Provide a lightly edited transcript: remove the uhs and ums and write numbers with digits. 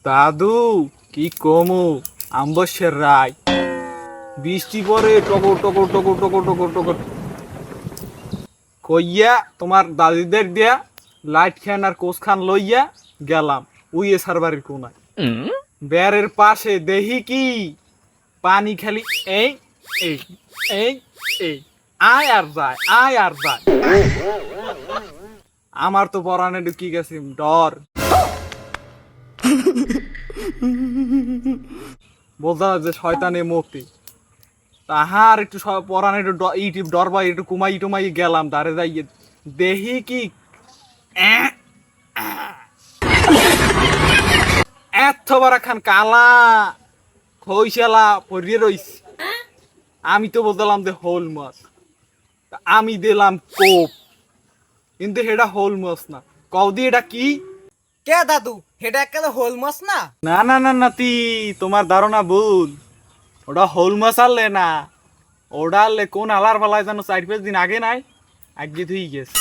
দাদু কি কমু আম্বসের রায় বৃষ্টি পরে টকর টকর টকর টকর টকর টকর কইয়া তোমার দাদিদের দিয়া লাইট খান আর কোচ খান লইয়া গেলাম উইয়ে সারবারের কোনায় বেড়ের পাশে দেখি কি পানি খালি এই এই এই এই আয় আর যায় আয় আর যায় আমার তো পরানে ঢুকি গেছে ডর বলতে যে শয়তানে মুক্তি তাহার একটু পরানে একটু ইউটিউব ডরবাই একটু কুমাই টুমাই গেলাম দাঁড়ে যাইয়ে দেখি কি এত বড় খান কালা খইশালা পরিয়ে রইছে আমি তো বললাম যে হোল মাছ আমি দিলাম কোপ কিন্তু সেটা হোল মাছ না কৌদি এটা কি কে দাদু হেডা একালে হোল মাছ না? না না না নাতি তোমার ধারণা ভুল ওটা হোল মাছ আনলে না ওটা আনলে কোন আলার ফালায় জানো 4-5 দিন আগে নাই আগে ধুই গেছে